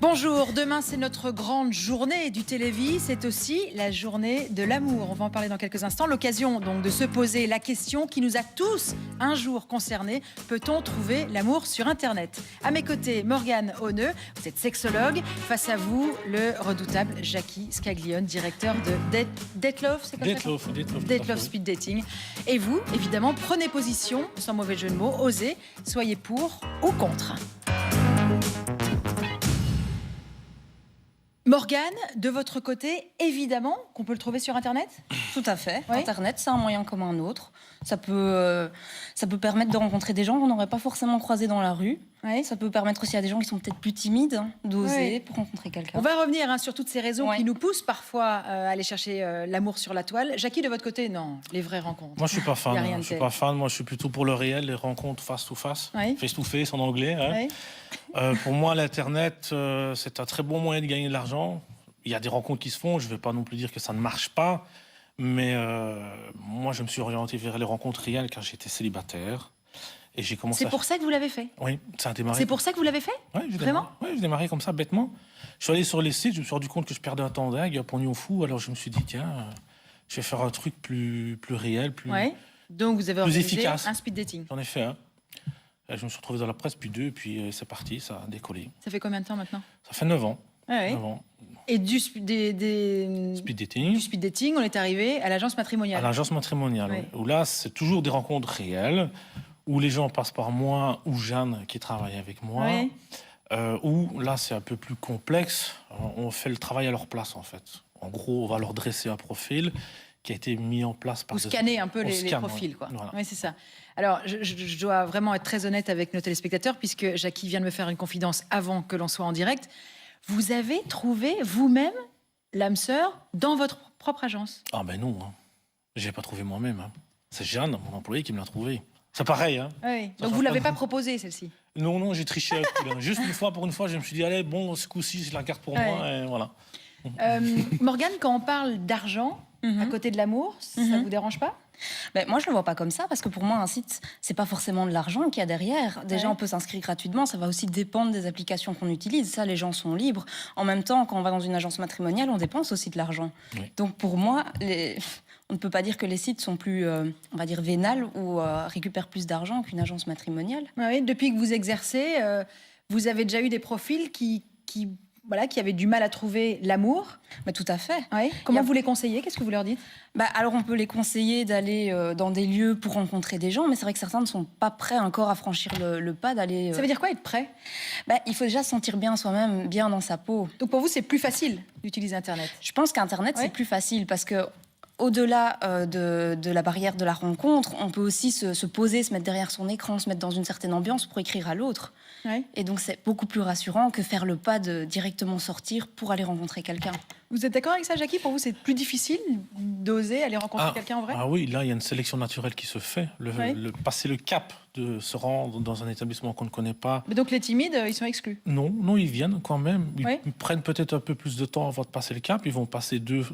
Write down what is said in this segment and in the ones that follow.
Bonjour, demain c'est notre grande journée du Télévis, c'est aussi la journée de l'amour. On va en parler dans quelques instants. L'occasion donc de se poser la question qui nous a tous un jour concernés. Peut-on trouver l'amour sur Internet? À mes côtés, Morgane Auneux, vous êtes sexologue. Face à vous, le redoutable Jackie Scaglione, directeur de Datelove, c'est comme ça? Datelove Speed Dating. Et vous, évidemment, prenez position, sans mauvais jeu de mots, osez, soyez pour ou contre. Morgane, de votre côté, évidemment qu'on peut le trouver sur Internet? Tout à fait. Oui. Internet, c'est un moyen comme un autre. Ça peut permettre de rencontrer des gens qu'on n'aurait pas forcément croisés dans la rue. Oui. Ça peut permettre aussi à des gens qui sont peut-être plus timides d'oser Oui. pour rencontrer quelqu'un. On va revenir sur toutes ces raisons Ouais. qui nous poussent parfois à aller chercher l'amour sur la toile. Jackie, de votre côté, non, les vraies rencontres. Moi, je suis pas fan. Y a rien de Je suis tel. pas fan. Moi, je suis plutôt pour le réel, les rencontres face to face, Oui. face to face en anglais. Hein. Oui. Pour moi, l'internet, c'est un très bon moyen de gagner de l'argent. Il y a des rencontres qui se font. Je ne vais pas non plus dire que ça ne marche pas, mais moi, je me suis orienté vers les rencontres réelles quand j'étais célibataire et j'ai commencé. C'est pour ça que vous l'avez fait? Oui, ça a démarré. C'est pour ça que vous l'avez fait? Ouais, Vraiment? Oui, j'ai démarré comme ça, bêtement. Je suis allé sur les sites, je me suis rendu compte que je perdais un temps dingue, un pognon fou. Alors je me suis dit, tiens, je vais faire un truc plus réel, plus. Oui. Donc vous avez Plus organisé efficace. un speed dating. J'en ai fait un. Je me suis retrouvé dans la presse, puis deux, puis c'est parti, ça a décollé. Ça fait combien de temps maintenant? Ça fait 9 ans. Oui. 9 ans. Et du Speed du dating. speed dating, on est arrivé à l'agence À matrimoniale. l'agence matrimoniale, Oui. oui. Où là, c'est toujours des rencontres réelles, où les gens passent par moi ou Jeanne qui travaille avec moi. Oui. Où là, c'est un peu plus complexe. On fait le travail à leur place, en fait. En gros, on va leur dresser un profil qui a été mis en place par... Vous scannez un peu On les scanne, profils, ouais. quoi. Voilà. Oui, c'est ça. Alors, je dois vraiment être très honnête avec nos téléspectateurs, puisque Jackie vient de me faire une confidence avant que l'on soit en direct. Vous avez trouvé vous-même l'âme sœur dans votre propre agence? Ah ben non, hein. Je l'ai pas trouvé moi-même. Hein. C'est Jeanne, mon employé, qui me l'a trouvé. C'est pareil, hein. Oui. Ça Donc vous change l'avez pas. pas proposée, celle-ci? Non, j'ai triché avec lui, hein. Juste pour une fois, je me suis dit, allez, bon, ce coup-ci, je la garde pour Ouais. moi, et voilà. Morgane, quand on parle d'argent à côté de l'amour, ça vous dérange pas? Ben, moi, je le vois pas comme ça, parce que pour moi, un site, c'est pas forcément de l'argent qu'il y a derrière. Déjà, Ouais. on peut s'inscrire gratuitement, ça va aussi dépendre des applications qu'on utilise. Ça, les gens sont libres. En même temps, quand on va dans une agence matrimoniale, on dépense aussi de l'argent. Oui. Donc pour moi, on ne peut pas dire que les sites sont plus, on va dire, vénales ou récupèrent plus d'argent qu'une agence matrimoniale. Oui. Depuis que vous exercez, vous avez déjà eu des profils qui avaient du mal à trouver l'amour. Mais tout à fait. Oui. Comment Il y a- vous les conseillez? Qu'est-ce que vous leur dites? Alors on peut les conseiller d'aller dans des lieux pour rencontrer des gens, mais c'est vrai que certains ne sont pas prêts encore à franchir le pas d'aller... Ça veut dire quoi, être prêt? Il faut déjà se sentir bien soi-même, bien dans sa peau. Donc pour vous, c'est plus facile d'utiliser Internet? Je pense qu'Internet, Ouais. c'est plus facile parce que au-delà de la barrière de la rencontre, on peut aussi se poser, se mettre derrière son écran, se mettre dans une certaine ambiance pour écrire à l'autre. Oui. Et donc c'est beaucoup plus rassurant que faire le pas de directement sortir pour aller rencontrer quelqu'un. Vous êtes d'accord avec ça, Jackie? Pour vous, c'est plus difficile d'oser aller rencontrer quelqu'un en vrai? Ah oui, là, il y a une sélection naturelle qui se fait. Oui. Passer le cap de se rendre dans un établissement qu'on ne connaît pas. Mais donc les timides, ils sont exclus? Non, ils viennent quand même. Ils Oui. prennent peut-être un peu plus de temps avant de passer le cap. Ils vont passer deux,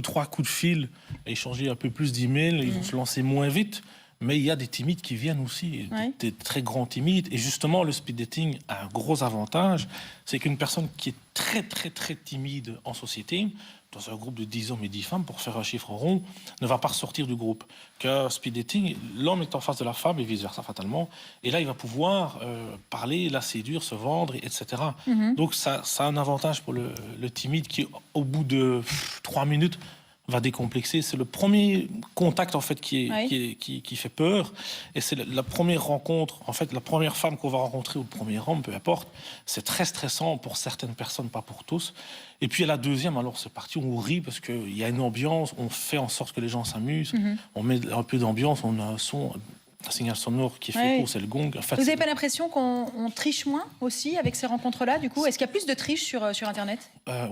trois coups de fil, échanger un peu plus d'emails. Ils vont se lancer moins vite. Mais il y a des timides qui viennent aussi, Oui. des très grands timides. Et justement, le speed dating a un gros avantage, c'est qu'une personne qui est très, très, très timide en société, dans un groupe de 10 hommes et 10 femmes, pour faire un chiffre rond, ne va pas ressortir du groupe. Que speed dating, l'homme est en face de la femme et vice-versa fatalement. Et là, il va pouvoir parler, la séduire, se vendre, etc. Donc ça a un avantage pour le timide qui, au bout de 3 minutes, va décomplexer. C'est le premier contact en fait qui fait peur, et c'est la première rencontre, en fait la première femme qu'on va rencontrer ou le premier homme, peu importe. C'est très stressant pour certaines personnes, pas pour tous. Et puis à la deuxième, alors c'est parti, on rit parce qu'il y a une ambiance, on fait en sorte que les gens s'amusent, on met un peu d'ambiance, on a un son, un signal sonore qui fait court, c'est le gong. En fait, Vous n'avez pas l'impression qu'on triche moins aussi avec ces rencontres-là, du coup? Est-ce qu'il y a plus de triche sur Internet?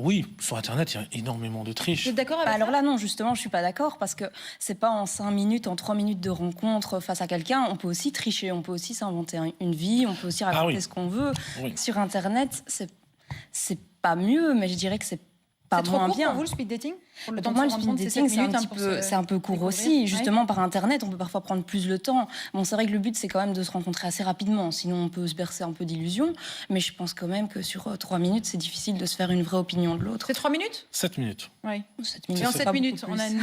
oui, sur Internet, il y a énormément de triche. Vous êtes d'accord avec Alors ça? là, non, justement, je suis pas d'accord parce que c'est pas en 5 minutes, en 3 minutes de rencontre face à quelqu'un. On peut aussi tricher, on peut aussi s'inventer une vie, on peut aussi raconter oui. ce qu'on veut. Oui. Sur Internet, c'est pas mieux, mais je dirais que c'est pas C'est trop moins court bien. pour vous, le speed dating? Pour le temps Pour de moi, le se rendre speed compte, dating, 7 c'est un, minutes, petit pour peu, se c'est un peu court découvrir. aussi. Ouais. Justement, par Internet, on peut parfois prendre plus de temps. Bon, c'est vrai que le but, c'est quand même de se rencontrer assez rapidement. Sinon, on peut se bercer un peu d'illusions. Mais je pense quand même que sur 3 minutes, c'est difficile de se faire une vraie opinion de l'autre. C'est 3 minutes? 7 minutes. Oui. 7 Et minutes, en c'est 7 pas minutes, beaucoup on a plus.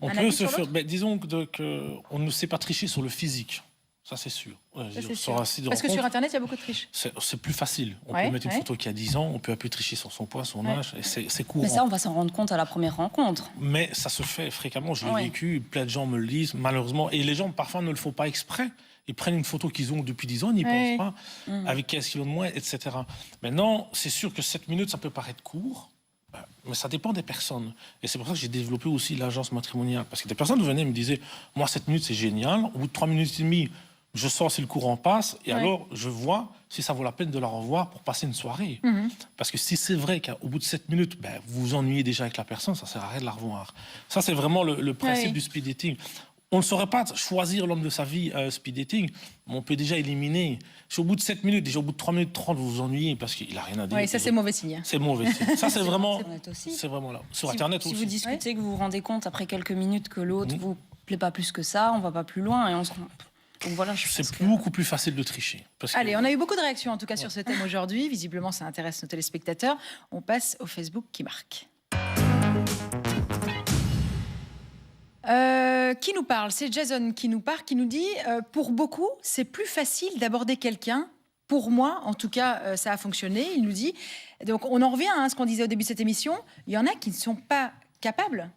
On un peut avis se sur faire. l'autre? Disons qu'on ne sait pas tricher sur le physique. Ça, c'est sûr. Ça, c'est Sur sûr. un site de Parce que sur rencontre, Internet, il y a beaucoup de triches. c'est plus facile. On Ouais, peut mettre une ouais. photo qui a 10 ans, on peut un peu tricher sur son poids, son âge, et c'est courant. Mais ça, on va s'en rendre compte à la première rencontre. Mais ça se fait fréquemment, je l'ai Ouais. vécu, plein de gens me le disent, malheureusement. Et les gens, parfois, ne le font pas exprès. Ils prennent une photo qu'ils ont depuis 10 ans, ils n'y Ouais. pensent pas, avec 15 kilos de moins, etc. Maintenant, c'est sûr que 7 minutes, ça peut paraître court, mais ça dépend des personnes. Et c'est pour ça que j'ai développé aussi l'agence matrimoniale. Parce que des personnes venaient et me disaient, moi, 7 minutes, c'est génial. Au bout de 3 minutes et demie, je sens si le courant passe, et Ouais. alors je vois si ça vaut la peine de la revoir pour passer une soirée. Parce que si c'est vrai qu'au bout de 7 minutes, vous vous ennuyez déjà avec la personne, ça sert à rien de la revoir. Ça, c'est vraiment le principe Ouais. du speed dating. On ne saurait pas choisir l'homme de sa vie speed dating, mais on peut déjà éliminer. Si au bout de 7 minutes, déjà au bout de 3 minutes 30, vous vous ennuyez parce qu'il n'a rien à dire. Oui, ça, c'est mauvais signe. C'est mauvais. Ça, c'est vraiment, Internet aussi. c'est vraiment là. Sur Si- Internet si aussi. vous discutez, que vous vous rendez compte après quelques minutes que l'autre vous plaît pas plus que ça, on va pas plus loin et on se rend... Donc voilà, je pense C'est que- beaucoup plus facile de tricher. Parce que- Allez, on a eu beaucoup de réactions en tout cas sur ce thème aujourd'hui. Visiblement, ça intéresse nos téléspectateurs. On passe au Facebook qui marque. Qui nous parle? C'est Jason qui nous parle, qui nous dit pour beaucoup, c'est plus facile d'aborder quelqu'un. Pour moi, en tout cas, ça a fonctionné. Il nous dit. Donc, on en revient à ce qu'on disait au début de cette émission. Il y en a qui ne sont pas capables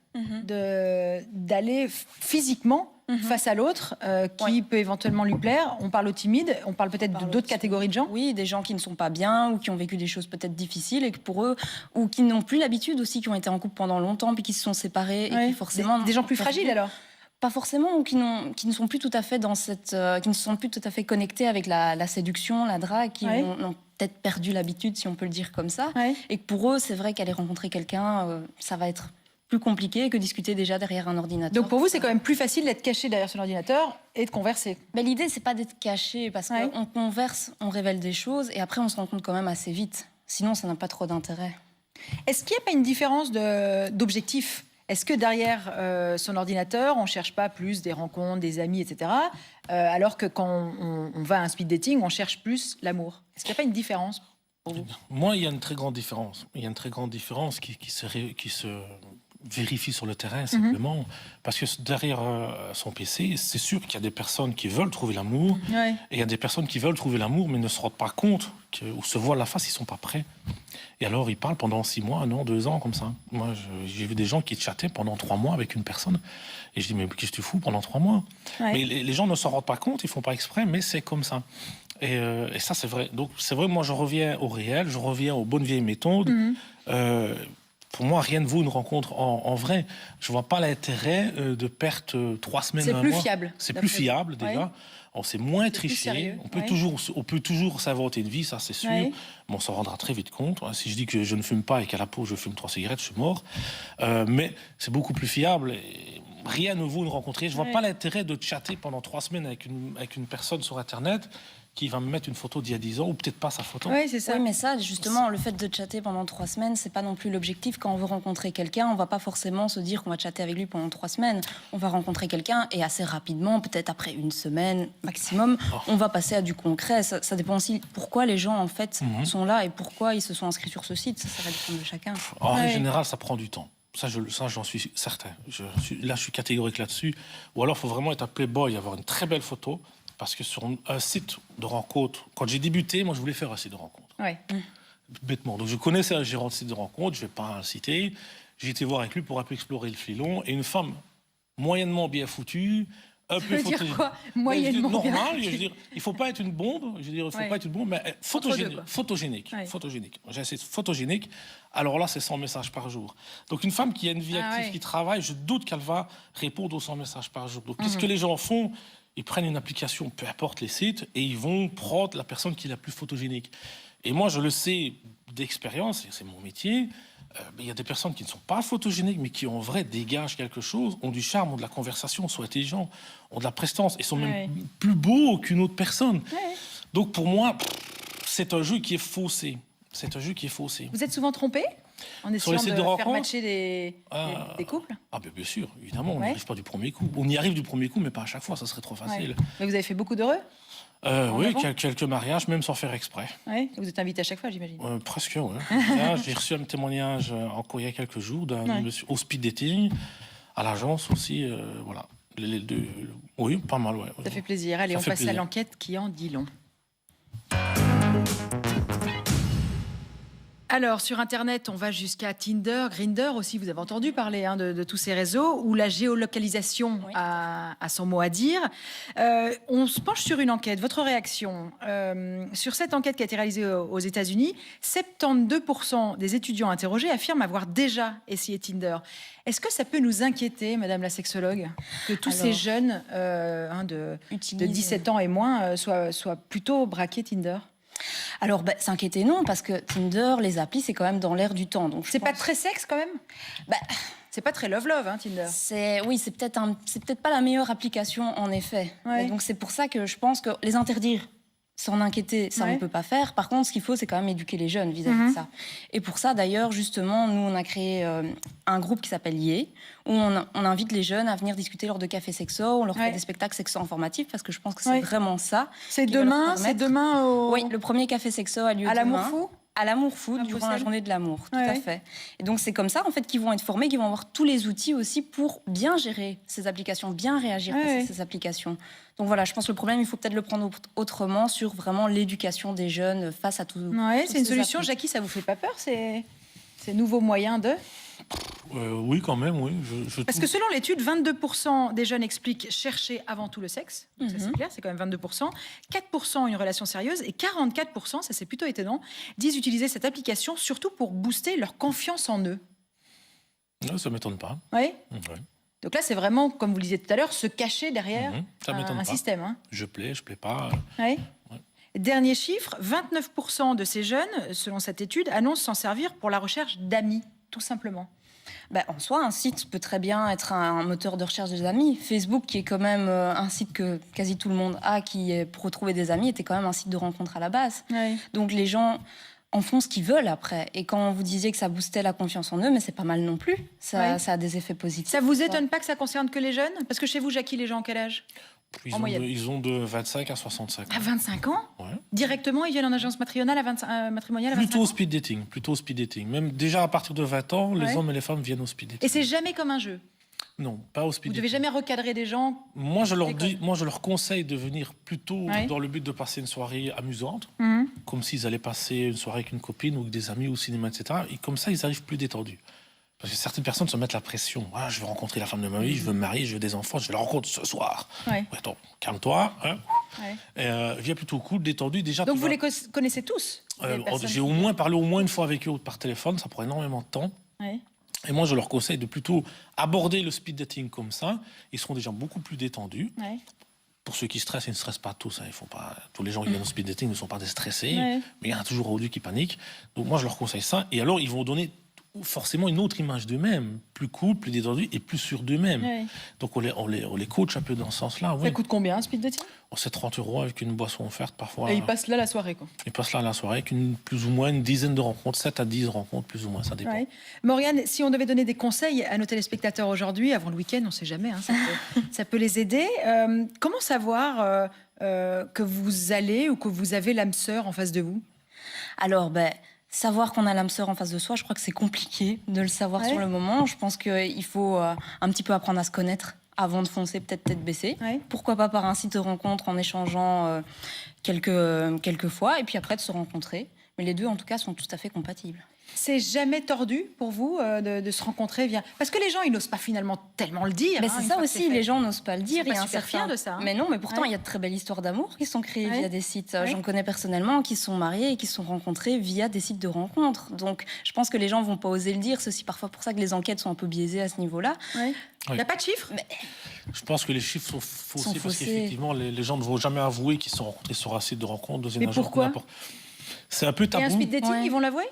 d'aller physiquement face à l'autre, qui peut éventuellement lui plaire. On parle aux timides, on parle peut-être d'autres catégories de gens. Oui, des gens qui ne sont pas bien ou qui ont vécu des choses peut-être difficiles et que pour eux, ou qui n'ont plus l'habitude aussi, qui ont été en couple pendant longtemps puis qui se sont séparés et Ouais. qui forcément... Des gens plus fragiles alors. Pas forcément, ou qui ne sont plus tout à fait dans cette, qui ne sont plus tout à fait connectés avec la séduction, la drague, qui Ouais. ont peut-être perdu l'habitude, si on peut le dire comme ça. Ouais. Et que pour eux, c'est vrai qu'aller rencontrer quelqu'un, ça va être plus compliqué que discuter déjà derrière un ordinateur. Donc pour vous, c'est quand même plus facile d'être caché derrière son ordinateur et de converser. Mais l'idée, c'est pas d'être caché, parce Ouais. qu'on converse, on révèle des choses, et après, on se rend compte quand même assez vite. Sinon, ça n'a pas trop d'intérêt. Est-ce qu'il n'y a pas une différence d'objectif? Est-ce que derrière son ordinateur, on ne cherche pas plus des rencontres, des amis, etc. Alors que quand on va à un speed dating, on cherche plus l'amour? Est-ce qu'il n'y a pas une différence pour vous? Moi, il y a une très grande différence. Il y a une très grande différence qui se vérifie sur le terrain, simplement. Parce que derrière son PC, c'est sûr qu'il y a des personnes qui veulent trouver l'amour. Ouais. Et il y a des personnes qui veulent trouver l'amour, mais ne se rendent pas compte, ou se voient la face, ils ne sont pas prêts. Et alors, ils parlent pendant 6 mois, 1 an, 2 ans, comme ça. Moi, j'ai vu des gens qui chattaient pendant 3 mois avec une personne. Et je dis, mais qu'est-ce que tu fous pendant 3 mois? Ouais. Mais les gens ne s'en rendent pas compte, ils ne font pas exprès, mais c'est comme ça. Et ça, c'est vrai. Donc, c'est vrai, moi, je reviens au réel, je reviens aux bonnes vieilles méthodes. Pour moi, rien ne vaut une rencontre en vrai. Je ne vois pas l'intérêt de perdre 3 semaines, C'est 1 plus mois. fiable, C'est d'après plus vous. fiable, déjà. Ouais. On sait moins plus tricher. sérieux, On peut, ouais. on peut toujours s'inventer une vie, ça c'est sûr. Ouais. Mais on s'en rendra très vite compte. Si je dis que je ne fume pas et qu'à la peau je fume 3 cigarettes, je suis mort. Mais c'est beaucoup plus fiable. Et rien ne vaut une rencontre. Je ne vois Ouais. pas l'intérêt de chatter pendant 3 semaines avec une personne sur Internet qui va me mettre une photo d'il y a 10 ans, ou peut-être pas sa photo. Oui, c'est ça. Oui, mais ça, justement, le fait de chatter pendant 3 semaines, c'est pas non plus l'objectif. Quand on veut rencontrer quelqu'un, on va pas forcément se dire qu'on va chatter avec lui pendant 3 semaines. On va rencontrer quelqu'un et assez rapidement, peut-être après 1 semaine maximum, on va passer à du concret. Ça dépend aussi pourquoi les gens, en fait, sont là et pourquoi ils se sont inscrits sur ce site. Ça va dépendre de chacun. En règle Ouais. générale, ça prend du temps. Ça, j'en suis certain. Là, je suis catégorique là-dessus. Ou alors, il faut vraiment être un playboy, avoir une très belle photo. Parce que sur un site de rencontre, quand j'ai débuté, moi, je voulais faire un site de rencontre. Ouais. Bêtement. Donc, je connaissais un gérant de site de rencontre, je ne vais pas le citer. J'ai été voir avec lui pour un peu explorer le filon. Et une femme moyennement bien foutue, un Ça peu veut dire photogénique. quoi? Mais Moyennement bien normal, foutue. je veux dire, il ne faut pas être une bombe. Je veux dire, il faut Ouais. pas être une bombe, mais Entre deux, quoi. photogénique. Ouais. Photogénique. J'ai essayé photogénique. Alors là, c'est 100 messages par jour. Donc une femme qui a une vie Ah active, ouais. qui travaille, je doute qu'elle va répondre aux 100 messages par jour. Donc qu'est-ce que les gens font? Ils prennent une application, peu importe les sites, et ils vont prendre la personne qui est la plus photogénique. Et moi, je le sais d'expérience, et c'est mon métier, il y a des personnes qui ne sont pas photogéniques, mais qui en vrai dégagent quelque chose, ont du charme, ont de la conversation, sont intelligents, ont de la prestance, et sont Ouais. même plus beaux qu'une autre personne. Ouais. Donc pour moi, c'est un jeu qui est faussé. C'est un jeu qui est faussé. Vous êtes souvent trompé? En Sur essayant les de sites de faire rencontres matcher des couples. Ah ben bien sûr, évidemment, on n'y Ouais. arrive pas du premier coup. On y arrive du premier coup, mais pas à chaque fois, ça serait trop facile. Ouais. Mais vous avez fait beaucoup d'heureux. Oui, avant quelques mariages, même sans faire exprès. Ouais. Vous êtes invité à chaque fois, j'imagine. Presque, ouais. Là, j'ai reçu un témoignage encore il y a quelques jours d'un monsieur au speed dating, à l'agence aussi, voilà. Les deux, oui, pas mal, ouais. Ça fait plaisir. Allez, Ça on fait passe à plaisir. l'enquête qui en dit long. Alors, sur Internet, on va jusqu'à Tinder, Grindr aussi, vous avez entendu parler de tous ces réseaux, où la géolocalisation Oui. a son mot à dire. On se penche sur une enquête. Votre réaction sur cette enquête qui a été réalisée aux États-Unis, 72% des étudiants interrogés affirment avoir déjà essayé Tinder. Est-ce que ça peut nous inquiéter, Madame la sexologue, que tous ces jeunes de 17 ans et moins soient plutôt braqués Tinder? Alors, s'inquiéter, non, parce que Tinder, les applis, c'est quand même dans l'air du temps. Donc, C'est pas très sexe quand même? C'est pas très love-love, hein, Tinder. Oui, c'est peut-être pas la meilleure application, en effet. Ouais. Et donc, c'est pour ça que je pense que les interdire, s'en inquiéter, ça on ne peut pas faire. Par contre, ce qu'il faut, c'est quand même éduquer les jeunes vis-à-vis de ça. Et pour ça, d'ailleurs, justement, nous, on a créé un groupe qui s'appelle Yé, où on invite les jeunes à venir discuter lors de cafés sexo, on leur fait des spectacles sexo-informatifs, parce que je pense que c'est vraiment ça. C'est qui va leur demain, permettre- au... Oui, le premier café sexo a lieu à demain. l'Amour Fou. À l'Amour Fou, À durant la Bruxelles. journée de l'amour, tout Ouais. à fait. Et donc c'est comme ça en fait qu'ils vont être formés, qu'ils vont avoir tous les outils aussi pour bien gérer ces applications, bien réagir face à ces applications. Donc voilà, je pense que le problème, il faut peut-être le prendre autrement sur vraiment l'éducation des jeunes face à tout. Ouais, toutes c'est une ces solution. applis. Jackie, ça vous fait pas peur ces nouveaux moyens de... Oui, quand même, oui. Parce que selon l'étude, 22% des jeunes expliquent chercher avant tout le sexe. Donc ça, c'est clair, c'est quand même 22%. 4% une relation sérieuse et 44%, ça c'est plutôt étonnant, disent utiliser cette application surtout pour booster leur confiance en eux. Non, ça m'étonne pas. Oui. Ouais. Donc là, c'est vraiment, comme vous le disiez tout à l'heure, se cacher derrière Ça m'étonne un pas. système. Hein. Je plais pas. Ouais. Dernier chiffre, 29% de ces jeunes, selon cette étude, annoncent s'en servir pour la recherche d'amis, tout simplement. En soi, un site peut très bien être un moteur de recherche des amis. Facebook, qui est quand même un site que quasi tout le monde a, qui est pour retrouver des amis, était quand même un site de rencontre à la base. Ouais. Donc les gens en font ce qu'ils veulent après. Et quand vous disiez que ça boostait la confiance en eux, mais c'est pas mal non plus. Ça a des effets positifs. Ça vous étonne pas que ça concerne que les jeunes? Parce que chez vous, Jackie, les gens ont quel âge? En moyenne. Ils ont de 25 à 65 ans. À 25 ans? Ouais. Directement, ils viennent en agence matrimoniale à 25 Plutôt ans? au speed dating. Même déjà à partir de 20 ans, les hommes et les femmes viennent au speed dating. Et c'est jamais comme un jeu? Non, pas au speed Vous dating. devez jamais recadrer des gens? Moi, je leur conseille de venir plutôt dans le but de passer une soirée amusante, comme s'ils allaient passer une soirée avec une copine ou avec des amis au cinéma, etc. Et comme ça, ils arrivent plus détendus. Parce que certaines personnes se mettent la pression. Ah, je veux rencontrer la femme de ma vie, je veux me marier, je veux des enfants, je vais la rencontrer ce soir. Ouais. Attends, calme-toi. Hein. Ouais. Viens plutôt cool, détendu. Déjà, Donc tu vous vas- les connaissez tous? Les personnes J'ai au moins parlé une fois avec eux par téléphone, ça prend énormément de temps. Ouais. Et moi, je leur conseille de plutôt aborder le speed dating comme ça. Ils seront déjà beaucoup plus détendus. Ouais. Pour ceux qui stressent, ils ne stressent pas tous. Hein. Ils font pas... Tous les gens qui viennent au speed dating ne sont pas déstressés. Ouais. Mais il y en a toujours au-dessus qui paniquent. Donc moi, je leur conseille ça. Et alors, ils vont donner forcément une autre image d'eux-mêmes. Plus cool, plus détendu et plus sûr d'eux-mêmes. Ouais. Donc on les coach un peu dans ce sens-là. Ça Oui. coûte combien un speed dating? C'est 30 € avec une boisson offerte parfois. Et ils passent là la soirée, quoi. Ils passent là la soirée avec plus ou moins une dizaine de rencontres, 7 à 10 rencontres plus ou moins, ça dépend. Ouais. Morgane, si on devait donner des conseils à nos téléspectateurs aujourd'hui, avant le week-end, on ne sait jamais, hein, ça peut les aider. Comment savoir que vous allez ou que vous avez l'âme sœur en face de vous? Alors, savoir qu'on a l'âme sœur en face de soi, je crois que c'est compliqué de le savoir sur le moment. Je pense qu'il faut un petit peu apprendre à se connaître avant de foncer, peut-être tête baissée. Ouais. Pourquoi pas par un site de rencontre en échangeant quelques fois, et puis après de se rencontrer. Mais les deux, en tout cas, sont tout à fait compatibles. C'est jamais tordu pour vous de se rencontrer via... Parce que les gens, ils n'osent pas finalement tellement le dire. Mais hein, c'est une ça fois que aussi, c'est fait. les gens n'osent pas le dire. Ils sont pas Il y a un super certain- fiers de ça, hein. Mais non, mais pourtant, Ouais. il y a de très belles histoires d'amour qui sont créées Ouais. via des sites. Ouais. J'en connais personnellement qui sont mariés et qui se sont rencontrés via des sites de rencontres. Donc, je pense que les gens vont pas oser le dire. C'est aussi parfois pour ça que les enquêtes sont un peu biaisées à ce niveau-là. Ouais. Il n'y a pas de chiffres? Je pense que les chiffres sont faussés Sont parce faussés. qu'effectivement, les gens ne vont jamais avouer qu'ils se sont rencontrés sur un site de rencontre, dans une Mais agence, pourquoi n'importe. C'est un peu Et un tabou. speed dating, Ouais. ils vont l'avouer?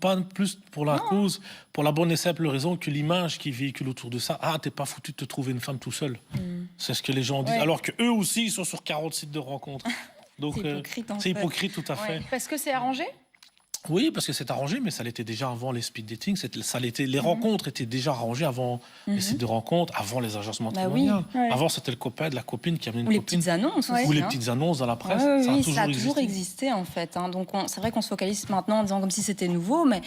Pas plus pour la cause, pour la bonne et simple raison que l'image qui véhicule autour de ça, t'es pas foutu de te trouver une femme tout seul. C'est ce que les gens disent. Ouais. Alors qu'eux aussi, ils sont sur 40 sites de rencontres. Donc, C'est hypocrite, en c'est fait. hypocrite, tout à fait. Parce que c'est arrangé? Oui, parce que c'est arrangé, mais ça l'était déjà avant les speed dating. Les rencontres étaient déjà arrangées avant les sites de rencontres, avant les agences matrimoniales. oui. Ouais. Avant, c'était le copain de la copine qui amenait une Ou les copine. petites annonces aussi. Ou les hein. petites annonces dans la presse. Oui, ça a oui, toujours ça a existé. toujours existé en fait. hein. Donc c'est vrai qu'on se focalise maintenant en disant comme si c'était nouveau, mais